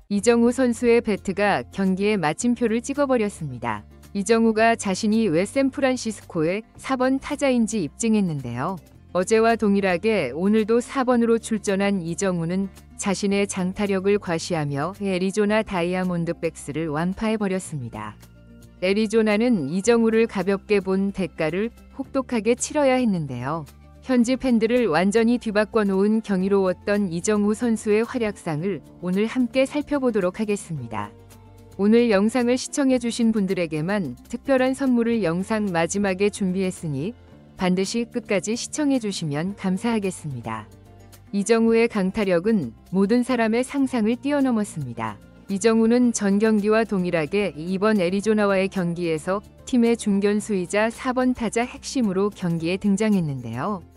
이정우 선수의 배트가 경기에 마침표를 찍어버렸습니다. 이정우가 자신이 왜 샌프란시스코의 4번 타자인지 입증했는데요. 어제와 동일하게 오늘도 4번으로 출전한 이정우는 자신의 장타력을 과시하며 애리조나 다이아몬드백스를 완파해버렸습니다. 애리조나는 이정우를 가볍게 본 대가를 혹독하게 치러야 했는데요. 현지 팬들을 완전히 뒤바꿔 놓은 경이로웠던 이정우 선수의 활약상을 오늘 함께 살펴보도록 하겠습니다. 오늘 영상을 시청해주신 분들에게만 특별한 선물을 영상 마지막에 준비했으니 반드시 끝까지 시청해주시면 감사하겠습니다. 이정우의 강타력은 모든 사람의 상상을 뛰어넘었습니다. 이정우는 전 경기와 동일하게 이번 애리조나와의 경기에서 팀의 중견수이자 4번 타자 핵심으로 경기에 등장했는데요.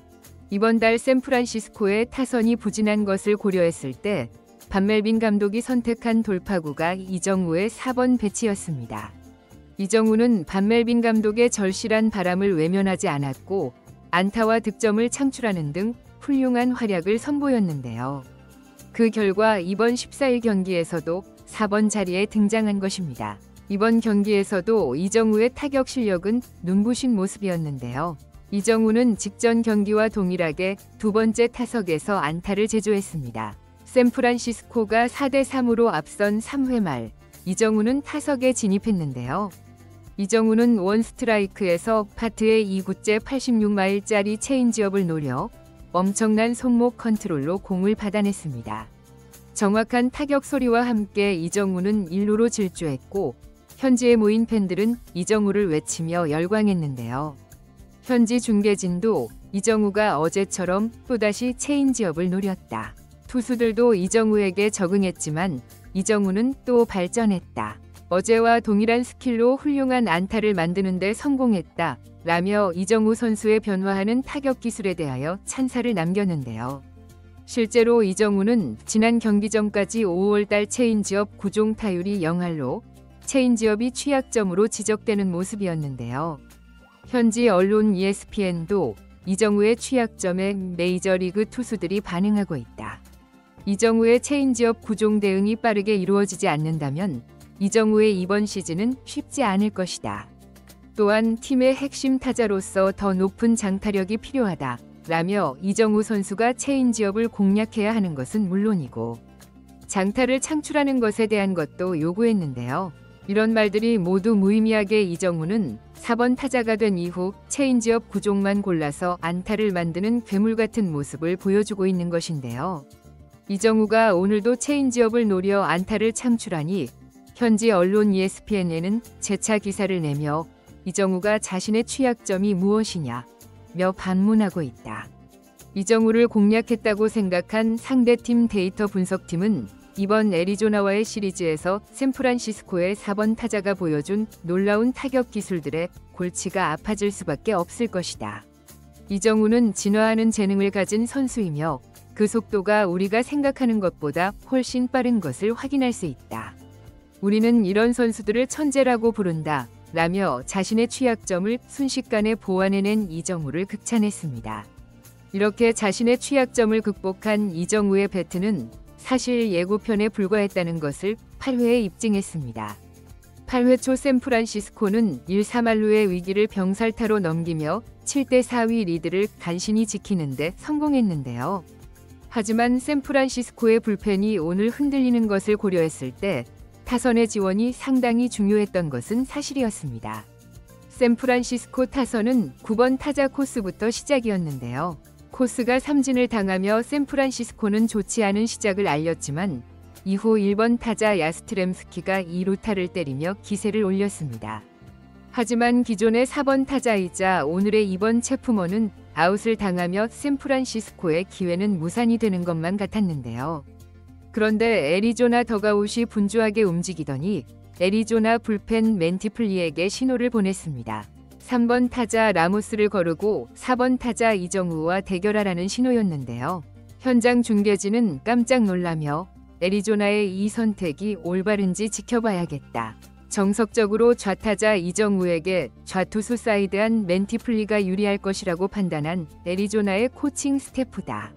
이번 달 샌프란시스코의 타선이 부진한 것을 고려했을 때 반멜빈 감독이 선택한 돌파구가 이정우의 4번 배치였습니다. 이정우는 반멜빈 감독의 절실한 바람을 외면하지 않았고 안타와 득점을 창출하는 등 훌륭한 활약을 선보였는데요. 그 결과 이번 14일 경기에서도 4번 자리에 등장한 것입니다. 이번 경기에서도 이정우의 타격 실력은 눈부신 모습이었는데요. 이정우는 직전 경기와 동일하게 두 번째 타석에서 안타를 제조했습니다. 샌프란시스코가 4대3으로 앞선 3회 말 이정우는 타석에 진입했는데요. 이정우는 원스트라이크에서 파트의 2구째 86마일짜리 체인지업을 노려 엄청난 손목 컨트롤로 공을 받아냈습니다. 정확한 타격 소리와 함께 이정우는 1루로 질주했고 현지에 모인 팬들은 이정우를 외치며 열광했는데요. 현지 중계진도 이정우가 어제처럼 또다시 체인지업을 노렸다. 투수들도 이정우에게 적응했지만 이정우는 또 발전했다. 어제와 동일한 스킬로 훌륭한 안타를 만드는 데 성공했다. 라며 이정우 선수의 변화하는 타격 기술에 대하여 찬사를 남겼는데요. 실제로 이정우는 지난 경기 전까지 5월달 체인지업 9종 타율이 0할로 체인지업이 취약점으로 지적되는 모습이었는데요. 현지 언론 ESPN도 이정우의 취약점에 메이저리그 투수들이 반응하고 있다. 이정우의 체인지업 9종 대응이 빠르게 이루어지지 않는다면 이정우의 이번 시즌은 쉽지 않을 것이다. 또한 팀의 핵심 타자로서 더 높은 장타력이 필요하다. 라며 이정우 선수가 체인지업을 공략해야 하는 것은 물론이고 장타를 창출하는 것에 대한 것도 요구했는데요. 이런 말들이 모두 무의미하게 이정우는 4번 타자가 된 이후 체인지업 9종만 골라서 안타를 만드는 괴물 같은 모습을 보여주고 있는 것인데요. 이정우가 오늘도 체인지업을 노려 안타를 창출하니 현지 언론 ESPN에는 재차 기사를 내며 이정우가 자신의 취약점이 무엇이냐 며 반문하고 있다. 이정우를 공략했다고 생각한 상대팀 데이터 분석팀은 이번 애리조나와의 시리즈에서 샌프란시스코의 4번 타자가 보여준 놀라운 타격 기술들에 골치가 아파질 수밖에 없을 것이다. 이정우는 진화하는 재능을 가진 선수이며 그 속도가 우리가 생각하는 것보다 훨씬 빠른 것을 확인할 수 있다. 우리는 이런 선수들을 천재라고 부른다. 라며 자신의 취약점을 순식간에 보완해낸 이정우를 극찬했습니다. 이렇게 자신의 취약점을 극복한 이정우의 배트는 사실 예고편에 불과했다는 것을 8회에 입증했습니다. 8회 초 샌프란시스코는 1-3할루의 위기를 병살타로 넘기며 7대4위 리드를 간신히 지키는 데 성공했는데요. 하지만 샌프란시스코의 불펜이 오늘 흔들리는 것을 고려했을 때 타선의 지원이 상당히 중요했던 것은 사실이었습니다. 샌프란시스코 타선은 9번 타자 코스부터 시작이었는데요. 코스가 삼진을 당하며 샌프란시스코는 좋지 않은 시작을 알렸지만 이후 1번 타자 야스트렘스키가 2루타를 때리며 기세를 올렸습니다. 하지만 기존의 4번 타자이자 오늘의 2번 체프먼은 아웃을 당하며 샌프란시스코의 기회는 무산이 되는 것만 같았는데요. 그런데 애리조나 더가웃이 분주하게 움직이더니 애리조나 불펜 맨티플리에게 신호를 보냈습니다. 3번 타자 라모스를 거르고 4번 타자 이정우와 대결하라는 신호였는데요. 현장 중계진은 깜짝 놀라며 애리조나의 이 선택이 올바른지 지켜봐야겠다. 정석적으로 좌타자 이정우에게 좌투수 사이드한 맨티플리가 유리할 것이라고 판단한 애리조나의 코칭 스태프다.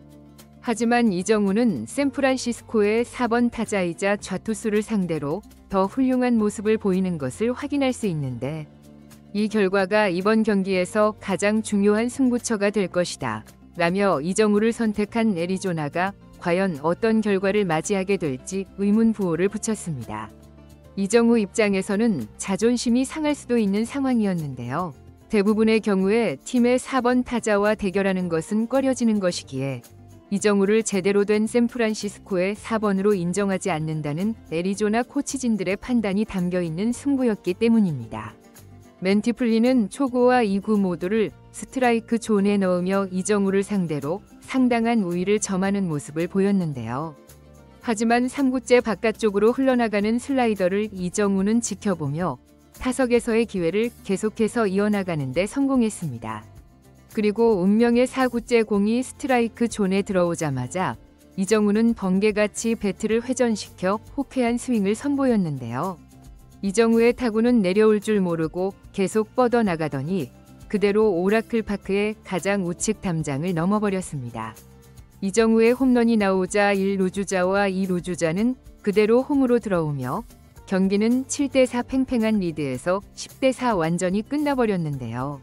하지만 이정우는 샌프란시스코의 4번 타자이자 좌투수를 상대로 더 훌륭한 모습을 보이는 것을 확인할 수 있는데 이 결과가 이번 경기에서 가장 중요한 승부처가 될 것이다 라며 이정우를 선택한 애리조나가 과연 어떤 결과를 맞이하게 될지 의문부호를 붙였습니다. 이정우 입장에서는 자존심이 상할 수도 있는 상황이었는데요. 대부분의 경우에 팀의 4번 타자와 대결하는 것은 꺼려지는 것이기에 이정우를 제대로 된 샌프란시스코의 4번으로 인정하지 않는다는 애리조나 코치진들의 판단이 담겨있는 승부였기 때문입니다. 맨티플리는 초구와 2구 모두를 스트라이크 존에 넣으며 이정우를 상대로 상당한 우위를 점하는 모습을 보였는데요. 하지만 3구째 바깥쪽으로 흘러나가는 슬라이더를 이정우는 지켜보며 타석에서의 기회를 계속해서 이어나가는 데 성공했습니다. 그리고 운명의 4구째 공이 스트라이크 존에 들어오자마자 이정우는 번개같이 배트를 회전시켜 호쾌한 스윙을 선보였는데요. 이정우의 타구는 내려올 줄 모르고 계속 뻗어나가더니 그대로 오라클 파크의 가장 우측 담장을 넘어버렸습니다. 이정우의 홈런이 나오자 1루주자와 2루주자는 그대로 홈으로 들어오며 경기는 7대4 팽팽한 리드에서 10대4 완전히 끝나버렸는데요.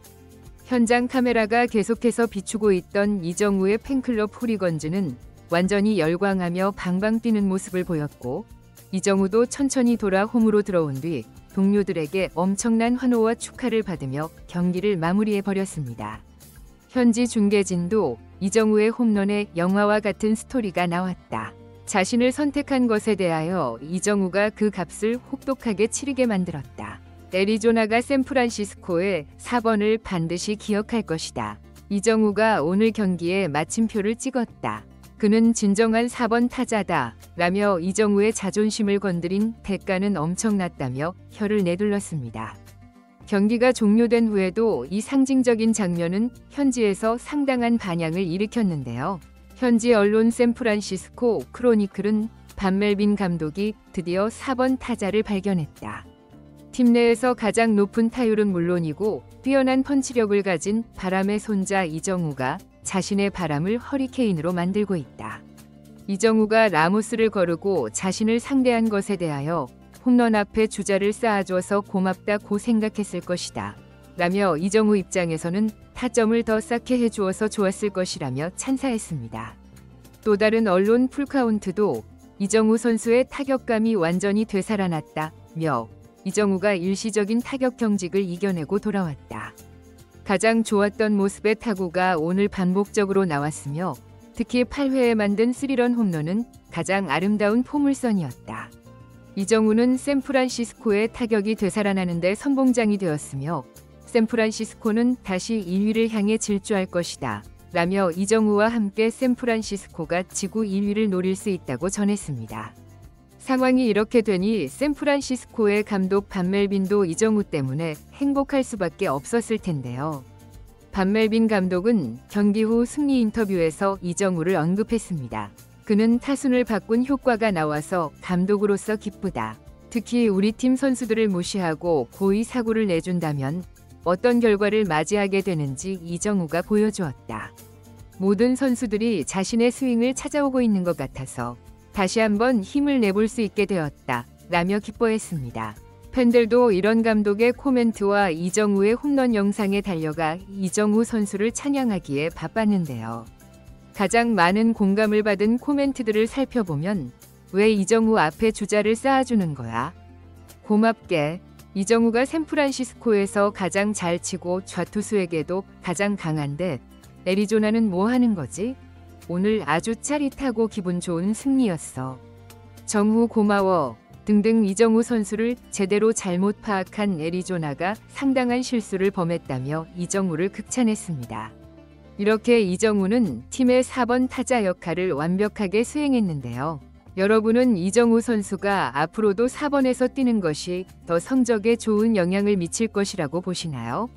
현장 카메라가 계속해서 비추고 있던 이정우의 팬클럽 홀리건즈는 완전히 열광하며 방방 뛰는 모습을 보였고 이정우도 천천히 돌아 홈으로 들어온 뒤 동료들에게 엄청난 환호와 축하를 받으며 경기를 마무리해버렸습니다. 현지 중계진도 이정우의 홈런에 영화와 같은 스토리가 나왔다. 자신을 선택한 것에 대하여 이정우가 그 값을 혹독하게 치르게 만들었다. 애리조나가 샌프란시스코의 4번을 반드시 기억할 것이다. 이정우가 오늘 경기에 마침표를 찍었다. 그는 진정한 4번 타자다 라며 이정우의 자존심을 건드린 대가는 엄청났다며 혀를 내둘렀습니다. 경기가 종료된 후에도 이 상징적인 장면은 현지에서 상당한 반향을 일으켰는데요. 현지 언론 샌프란시스코 크로니클은 반멜빈 감독이 드디어 4번 타자를 발견했다. 팀 내에서 가장 높은 타율은 물론이고 뛰어난 펀치력을 가진 바람의 손자 이정우가 자신의 바람을 허리케인으로 만들고 있다. 이정우가 라모스를 거르고 자신을 상대한 것에 대하여 홈런 앞에 주자를 쌓아줘서 고맙다고 생각했을 것이다. 라며 이정우 입장에서는 타점을 더 쌓게 해주어서 좋았을 것이라며 찬사했습니다. 또 다른 언론 풀카운트도 이정우 선수의 타격감이 완전히 되살아났다며 이정우가 일시적인 타격 경직을 이겨내고 돌아왔다. 가장 좋았던 모습의 타구가 오늘 반복적으로 나왔으며 특히 8회에 만든 3런 홈런은 가장 아름다운 포물선이었다. 이정우는 샌프란시스코의 타격이 되살아나는 데 선봉장이 되었으며 샌프란시스코는 다시 2위를 향해 질주할 것이다. 라며 이정우와 함께 샌프란시스코가 지구 1위를 노릴 수 있다고 전했습니다. 상황이 이렇게 되니 샌프란시스코의 감독 반멜빈도 이정우 때문에 행복할 수밖에 없었을 텐데요. 반멜빈 감독은 경기 후 승리 인터뷰에서 이정우를 언급했습니다. 그는 타순을 바꾼 효과가 나와서 감독으로서 기쁘다. 특히 우리 팀 선수들을 무시하고 고의 사고를 내준다면 어떤 결과를 맞이하게 되는지 이정우가 보여주었다. 모든 선수들이 자신의 스윙을 찾아오고 있는 것 같아서 다시 한번 힘을 내볼 수 있게 되었다. 라며 기뻐했습니다. 팬들도 이런 감독의 코멘트와 이정우의 홈런 영상에 달려가 이정우 선수를 찬양하기에 바빴는데요. 가장 많은 공감을 받은 코멘트들을 살펴보면 왜 이정우 앞에 주자를 쌓아주는 거야? 고맙게. 이정우가 샌프란시스코에서 가장 잘 치고 좌투수에게도 가장 강한데 애리조나는 뭐 하는 거지? 오늘 아주 짜릿하고 기분 좋은 승리였어. 정우 고마워. 등등 이정우 선수를 제대로 잘못 파악한 애리조나가 상당한 실수를 범했다며 이정우를 극찬했습니다. 이렇게 이정우는 팀의 4번 타자 역할을 완벽하게 수행했는데요. 여러분은 이정우 선수가 앞으로도 4번에서 뛰는 것이 더 성적에 좋은 영향을 미칠 것이라고 보시나요?